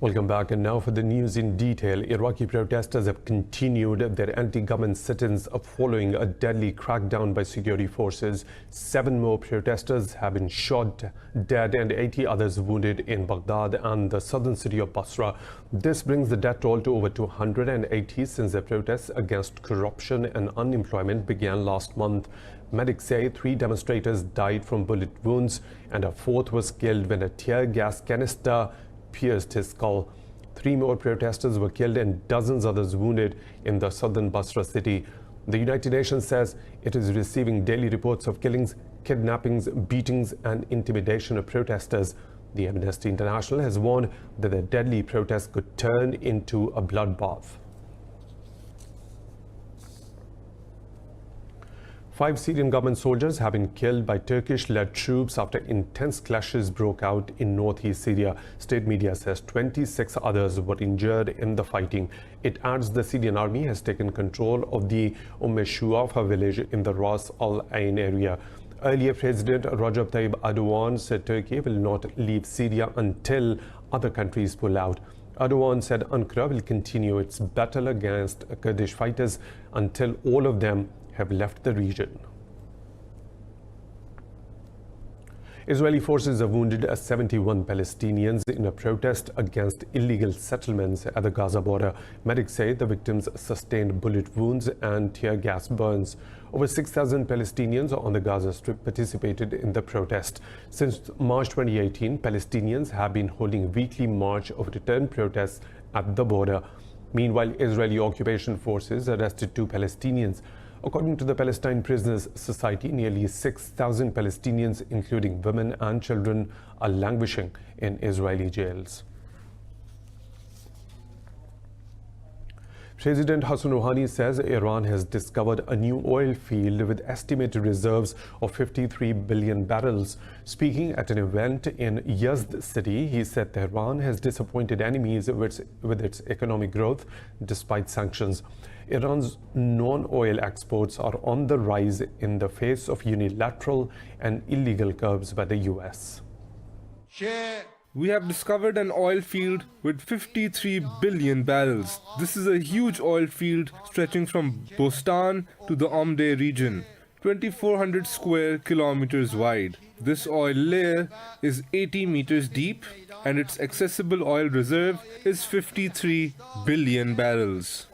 Welcome back, and now for the news in detail. Iraqi protesters have continued their anti-government sit-ins following a deadly crackdown by security forces. 7 more protesters have been shot dead and 80 others wounded in Baghdad and the southern city of Basra. This brings the death toll to over 280 since the protests against corruption and unemployment began last month. Medics say 3 demonstrators died from bullet wounds and a 4th was killed when a tear gas canister pierced his skull. 3 more protesters were killed and dozens others wounded in the southern Basra city. The United Nations says it is receiving daily reports of killings, kidnappings, beatings and intimidation of protesters. The Amnesty International has warned that the deadly protests could turn into a bloodbath. 5 Syrian government soldiers have been killed by Turkish-led troops after intense clashes broke out in northeast Syria. State media says 26 others were injured in the fighting. It adds the Syrian army has taken control of the Shuafa village in the Ras Al Ain area. Earlier, President Recep Tayyip Erdogan said Turkey will not leave Syria until other countries pull out. Erdogan said Ankara will continue its battle against Kurdish fighters until all of them have left the region. Israeli forces have wounded 71 Palestinians in a protest against illegal settlements at the Gaza border. Medics say the victims sustained bullet wounds and tear gas burns. Over 6,000 Palestinians on the Gaza Strip participated in the protest. Since March 2018, Palestinians have been holding weekly March of Return protests at the border. Meanwhile, Israeli occupation forces arrested 2 Palestinians. According to the Palestine Prisoners Society, nearly 6,000 Palestinians, including women and children, are languishing in Israeli jails. President Hassan Rouhani says Iran has discovered a new oil field with estimated reserves of 53 billion barrels. Speaking at an event in Yazd city, he said Tehran has disappointed enemies with its economic growth despite sanctions. Iran's non-oil exports are on the rise in the face of unilateral and illegal curbs by the US. We have discovered an oil field with 53 billion barrels. This is a huge oil field stretching from Bostan to the Omdeh region, 2,400 square kilometers wide. This oil layer is 80 meters deep and its accessible oil reserve is 53 billion barrels.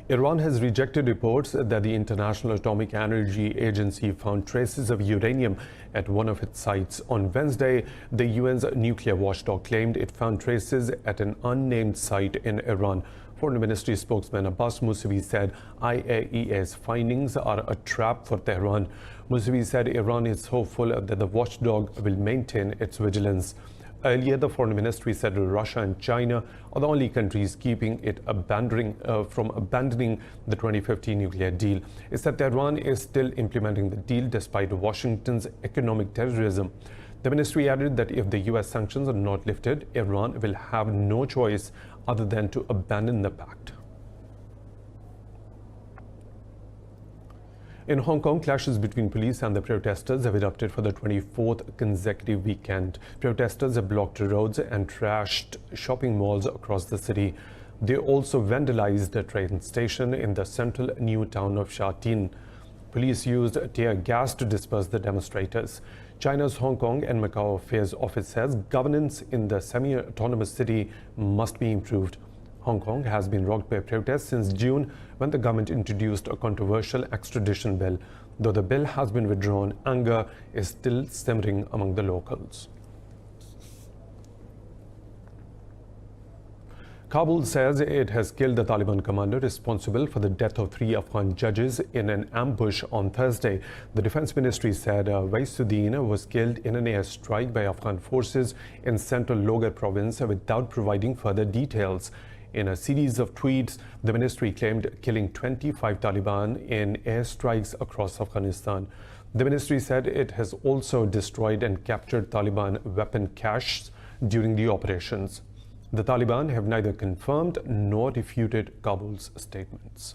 Iran has rejected reports that the International Atomic Energy Agency found traces of uranium at one of its sites. On Wednesday, the UN's nuclear watchdog claimed it found traces at an unnamed site in Iran. Foreign Ministry spokesman Abbas Mousavi said IAEA's findings are a trap for Tehran. Mousavi said Iran is hopeful that the watchdog will maintain its vigilance. Earlier, the Foreign Ministry said Russia and China are the only countries keeping it from abandoning the 2015 nuclear deal. It said Tehran is still implementing the deal despite Washington's economic terrorism. The ministry added that if the US sanctions are not lifted, Iran will have no choice other than to abandon the pact. In Hong Kong, clashes between police and the protesters have erupted for the 24th consecutive weekend. Protesters have blocked roads and trashed shopping malls across the city. They also vandalized a train station in the central new town of Sha Tin. Police used tear gas to disperse the demonstrators. China's Hong Kong and Macau Affairs Office says governance in the semi-autonomous city must be improved. Hong Kong has been rocked by protests since June when the government introduced a controversial extradition bill. Though the bill has been withdrawn, anger is still simmering among the locals. Kabul says it has killed the Taliban commander responsible for the death of 3 Afghan judges in an ambush on Thursday. The Defense Ministry said Waisuddin was killed in an airstrike by Afghan forces in central Logar province without providing further details. In a series of tweets, the ministry claimed killing 25 Taliban in airstrikes across Afghanistan. The ministry said it has also destroyed and captured Taliban weapon caches during the operations. The Taliban have neither confirmed nor refuted Kabul's statements.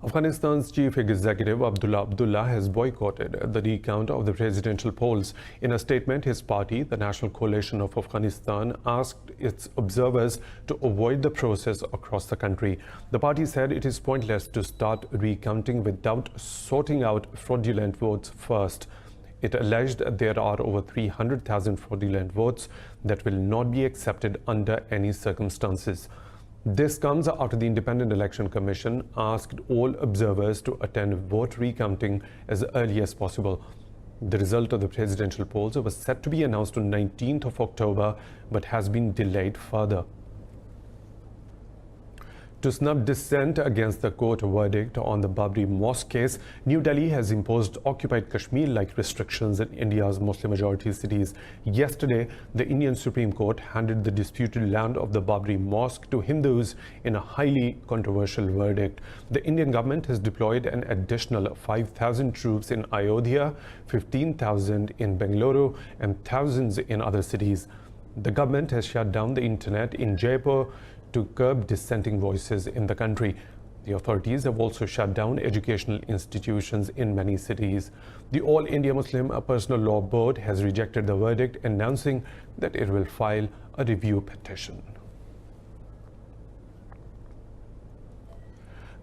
Afghanistan's chief executive Abdullah Abdullah has boycotted the recount of the presidential polls. In a statement, his party, the National Coalition of Afghanistan, asked its observers to avoid the process across the country. The party said it is pointless to start recounting without sorting out fraudulent votes first. It alleged there are over 300,000 fraudulent votes that will not be accepted under any circumstances. This comes after the Independent Election Commission asked all observers to attend vote recounting as early as possible. The result of the presidential polls was set to be announced on 19th of October, but has been delayed further. To snub dissent against the court verdict on the Babri mosque case, New Delhi has imposed occupied Kashmir-like restrictions in India's Muslim-majority cities. Yesterday, the Indian Supreme Court handed the disputed land of the Babri mosque to Hindus in a highly controversial verdict. The Indian government has deployed an additional 5,000 troops in Ayodhya, 15,000 in Bengaluru, and thousands in other cities. The government has shut down the internet in Jaipur to curb dissenting voices in the country. The authorities have also shut down educational institutions in many cities. The All India Muslim Personal Law Board has rejected the verdict, announcing that it will file a review petition.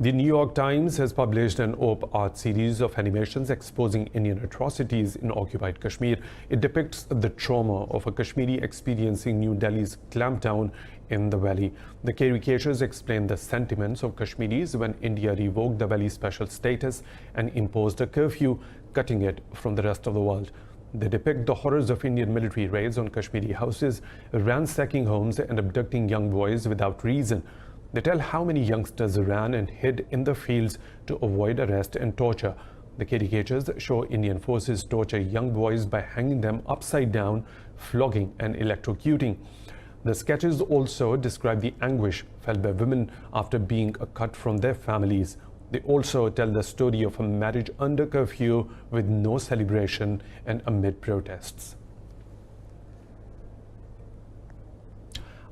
The New York Times has published an op-art series of animations exposing Indian atrocities in occupied Kashmir. It depicts the trauma of a Kashmiri experiencing New Delhi's clampdown in the valley. The caricatures explain the sentiments of Kashmiris when India revoked the valley special status and imposed a curfew, cutting it from the rest of the world. They depict the horrors of Indian military raids on Kashmiri houses, ransacking homes and abducting young boys without reason. They tell how many youngsters ran and hid in the fields to avoid arrest and torture. The caricatures show Indian forces torture young boys by hanging them upside down, flogging and electrocuting. The sketches also describe the anguish felt by women after being cut from their families. They also tell the story of a marriage under curfew with no celebration and amid protests.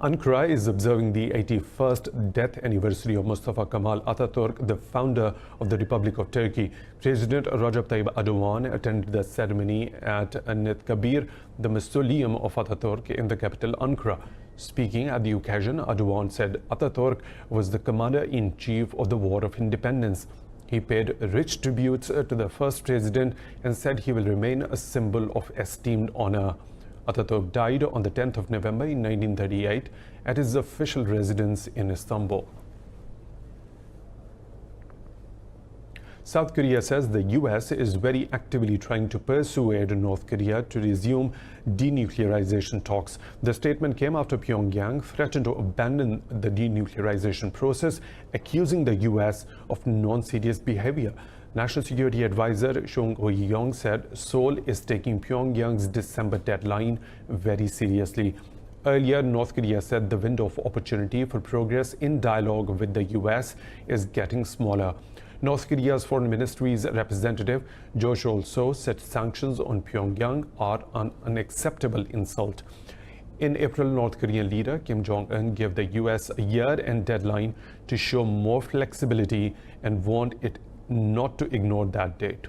Ankara is observing the 81st death anniversary of Mustafa Kemal Atatürk, the founder of the Republic of Turkey. President Recep Tayyip Erdogan attended the ceremony at Anıtkabir, the mausoleum of Atatürk in the capital Ankara. Speaking at the occasion, Erdogan said Atatürk was the commander-in-chief of the War of Independence. He paid rich tributes to the first president and said he will remain a symbol of esteemed honor. Atatürk died on the 10th of November in 1938 at his official residence in Istanbul. South Korea says the US is very actively trying to persuade North Korea to resume denuclearization talks. The statement came after Pyongyang threatened to abandon the denuclearization process, accusing the US of non-serious behavior. National Security Advisor Chung Ho-yong said Seoul is taking Pyongyang's December deadline very seriously. Earlier, North Korea said the window of opportunity for progress in dialogue with the US is getting smaller. North Korea's Foreign Ministry's representative Jo Chol-so said sanctions on Pyongyang are an unacceptable insult. In April, North Korean leader Kim Jong-un gave the US a year-end deadline to show more flexibility and warned it not to ignore that date.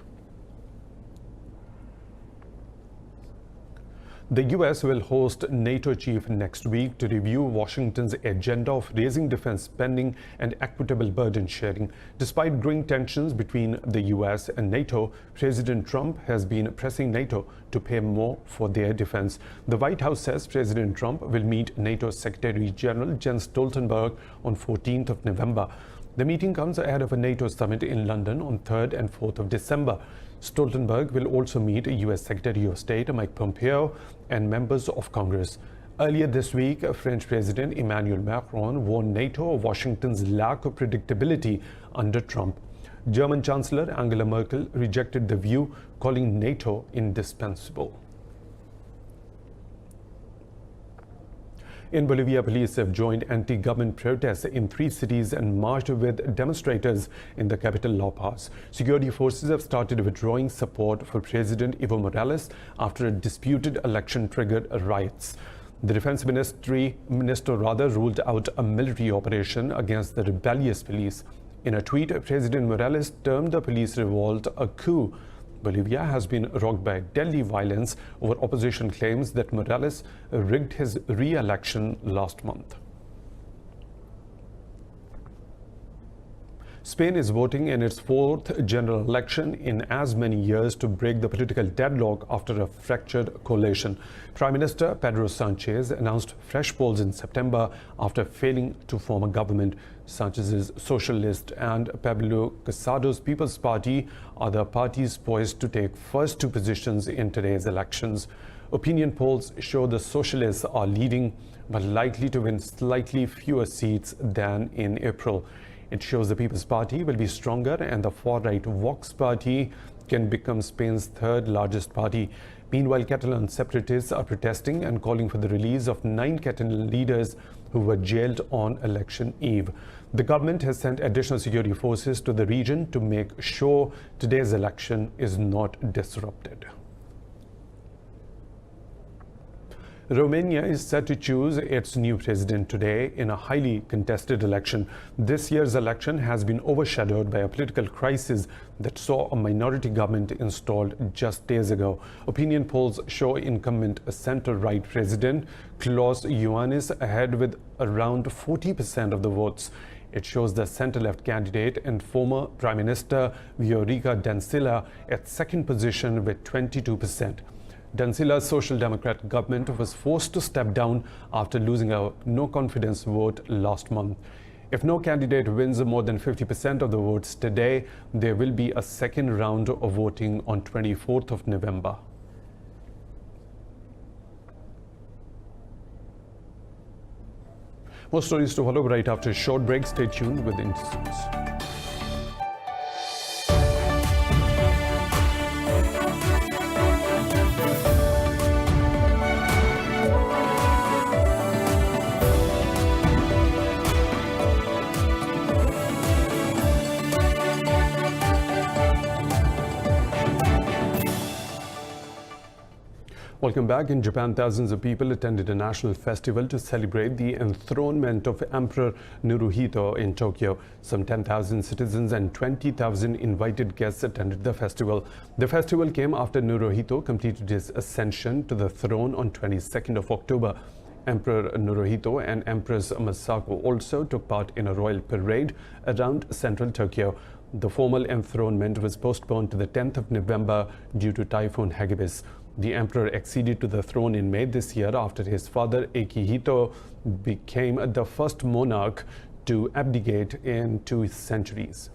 The US will host NATO chief next week to review Washington's agenda of raising defense spending and equitable burden sharing. Despite growing tensions between the US and NATO, President Trump has been pressing NATO to pay more for their defense. The White House says President Trump will meet NATO Secretary General Jens Stoltenberg on 14th of November. The meeting comes ahead of a NATO summit in London on 3rd and 4th of December. Stoltenberg will also meet US Secretary of State Mike Pompeo and members of Congress. Earlier this week, French President Emmanuel Macron warned NATO of Washington's lack of predictability under Trump. German Chancellor Angela Merkel rejected the view, calling NATO indispensable. In Bolivia, police have joined anti-government protests in 3 cities and marched with demonstrators in the capital, La Paz. Security forces have started withdrawing support for President Evo Morales after a disputed election triggered riots. The defense minister ruled out a military operation against the rebellious police. In a tweet, President Morales termed the police revolt a coup. Bolivia has been rocked by deadly violence over opposition claims that Morales rigged his re-election last month. Spain is voting in its fourth general election in as many years to break the political deadlock after a fractured coalition. Prime Minister Pedro Sanchez announced fresh polls in September after failing to form a government. Sanchez's Socialist and Pablo Casado's People's Party are the parties poised to take first two positions in today's elections. Opinion polls show the Socialists are leading, but likely to win slightly fewer seats than in April. It shows the People's Party will be stronger and the far-right Vox Party can become Spain's third largest party. Meanwhile, Catalan separatists are protesting and calling for the release of 9 Catalan leaders who were jailed on election eve. The government has sent additional security forces to the region to make sure today's election is not disrupted. Romania is set to choose its new president today in a highly contested election. This year's election has been overshadowed by a political crisis that saw a minority government installed just days ago. Opinion polls show incumbent center-right president Klaus Iohannis ahead with around 40% of the votes. It shows the center-left candidate and former Prime Minister Viorica Dăncilă at second position with 22%. Dăncilă's Social Democrat government was forced to step down after losing a no-confidence vote last month. If no candidate wins more than 50% of the votes today, there will be a second round of voting on 24th of November. More stories to follow right after a short break. Stay tuned with Indus. Welcome back. In Japan, thousands of people attended a national festival to celebrate the enthronement of Emperor Naruhito in Tokyo. Some 10,000 citizens and 20,000 invited guests attended the festival. The festival came after Naruhito completed his ascension to the throne on 22nd of October. Emperor Naruhito and Empress Masako also took part in a royal parade around central Tokyo. The formal enthronement was postponed to the 10th of November due to Typhoon Hagibis. The emperor acceded to the throne in May this year after his father Akihito became the first monarch to abdicate in 2 centuries.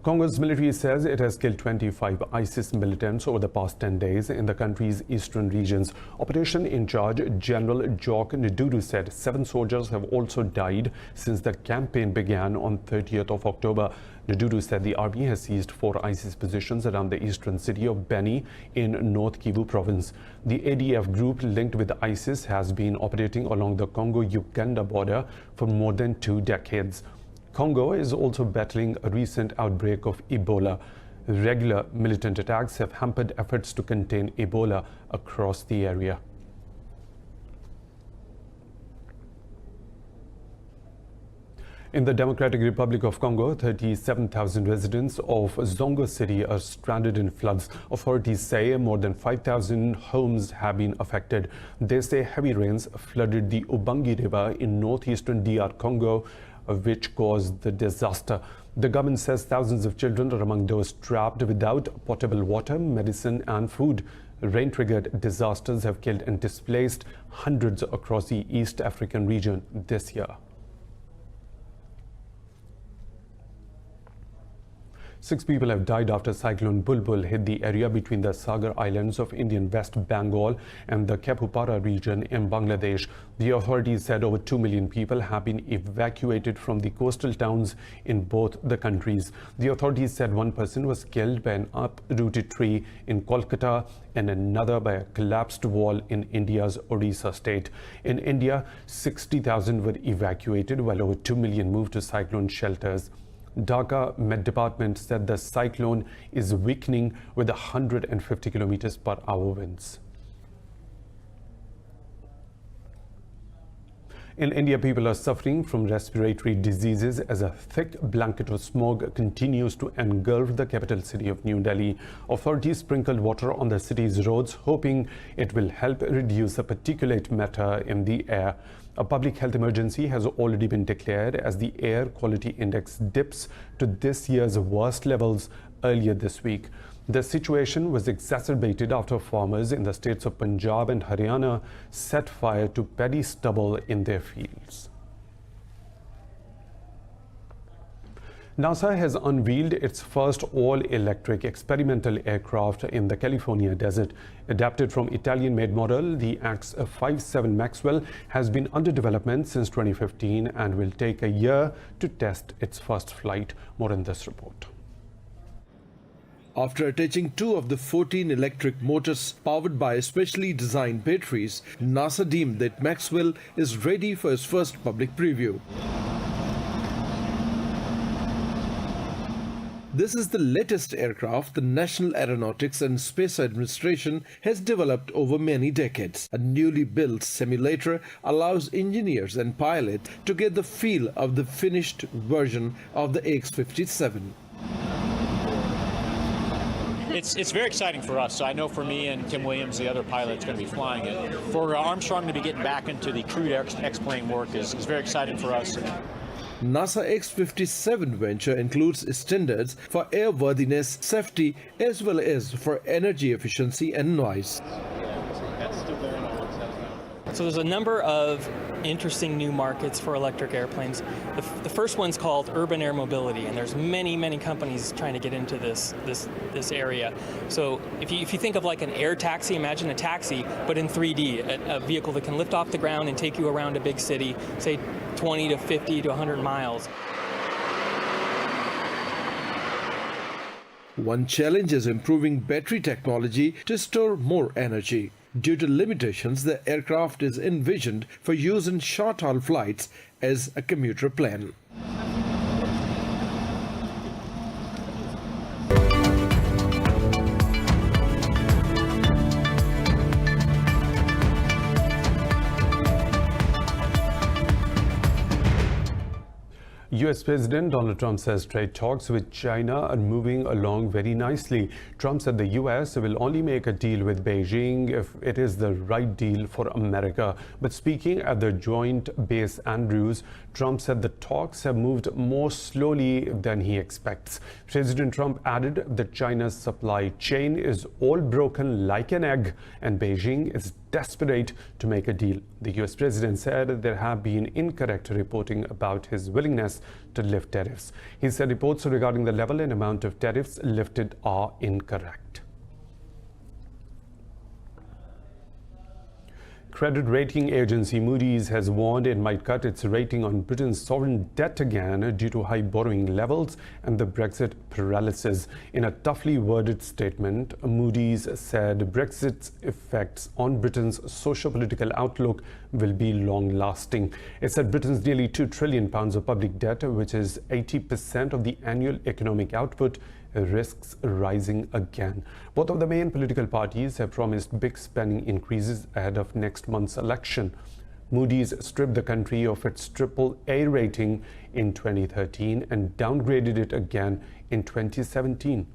Congo's military says it has killed 25 ISIS militants over the past 10 days in the country's eastern regions. Operation in charge General Jock Ndudu said 7 soldiers have also died since the campaign began on 30th of October. Ndudu said the army has seized 4 ISIS positions around the eastern city of Beni in North Kivu province. The ADF group linked with ISIS has been operating along the Congo-Uganda border for more than 2 decades. Congo is also battling a recent outbreak of Ebola. Regular militant attacks have hampered efforts to contain Ebola across the area. In the Democratic Republic of Congo, 37,000 residents of Zongo city are stranded in floods. Authorities say more than 5,000 homes have been affected. They say heavy rains flooded the Ubangi River in northeastern DR Congo, which caused the disaster. The government says thousands of children are among those trapped without potable water, medicine and food. Rain-triggered disasters have killed and displaced hundreds across the East African region this year. 6 people have died after cyclone Bulbul hit the area between the Sagar Islands of Indian West Bengal and the Khepupara region in Bangladesh. The authorities said over 2 million people have been evacuated from the coastal towns in both the countries. The authorities said 1 person was killed by an uprooted tree in Kolkata and another by a collapsed wall in India's Odisha state. In India, 60,000 were evacuated while over 2 million moved to cyclone shelters. Dhaka Met Department said the cyclone is weakening with 150 kilometers per hour winds. In India, people are suffering from respiratory diseases as a thick blanket of smog continues to engulf the capital city of New Delhi. Authorities sprinkled water on the city's roads, hoping it will help reduce the particulate matter in the air. A public health emergency has already been declared as the air quality index dips to this year's worst levels earlier this week. The situation was exacerbated after farmers in the states of Punjab and Haryana set fire to paddy stubble in their fields. NASA has unveiled its first all-electric experimental aircraft in the California desert. Adapted from Italian-made model, the X-57 Maxwell has been under development since 2015 and will take a year to test its first flight. More in this report. After attaching 2 of the 14 electric motors powered by specially designed batteries, NASA deemed that Maxwell is ready for its first public preview. This is the latest aircraft the National Aeronautics and Space Administration has developed over many decades. A newly built simulator allows engineers and pilots to get the feel of the finished version of the X-57. It's very exciting for us. So I know for me and Tim Williams, the other pilot's going to be flying it. For Armstrong to be getting back into the crewed X-plane work is very exciting for us. NASA X-57 venture includes standards for airworthiness, safety, as well as for energy efficiency and noise. So there's a number of interesting new markets for electric airplanes. The first one's called urban air mobility, and there's many companies trying to get into this area. So if you think of like an air taxi, imagine a taxi, but in 3D, a vehicle that can lift off the ground and take you around a big city, say 20 to 50 to 100 miles. One challenge is improving battery technology to store more energy. Due to limitations, the aircraft is envisioned for use in short-haul flights as a commuter plane. US President Donald Trump says trade talks with China are moving along very nicely. Trump said the US will only make a deal with Beijing if it is the right deal for America. But speaking at the Joint Base Andrews, Trump said the talks have moved more slowly than he expects. President Trump added that China's supply chain is all broken like an egg and Beijing is desperate to make a deal. The US president said there have been incorrect reporting about his willingness to lift tariffs. He said reports regarding the level and amount of tariffs lifted are incorrect. Credit rating agency Moodys has warned it might cut its rating on Britain's sovereign debt again due to high borrowing levels and the Brexit paralysis. In a toughly worded statement, Moodys said Brexit's effects on Britain's socio-political outlook will be long-lasting. It said Britain's nearly £2 trillion of public debt, which is 80% of the annual economic output, risks rising again. Both of the main political parties have promised big spending increases ahead of next month's election. Moodys stripped the country of its AAA rating in 2013 and downgraded it again in 2017.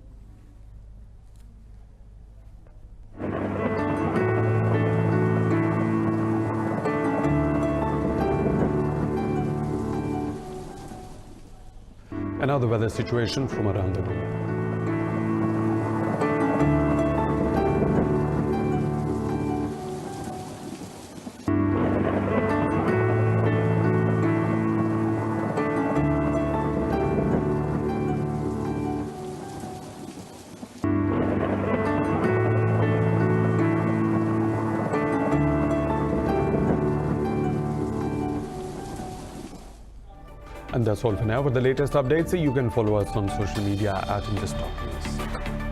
Another weather situation from around the globe. And that's all for now. For the latest updates, you can follow us on social media at Indus News.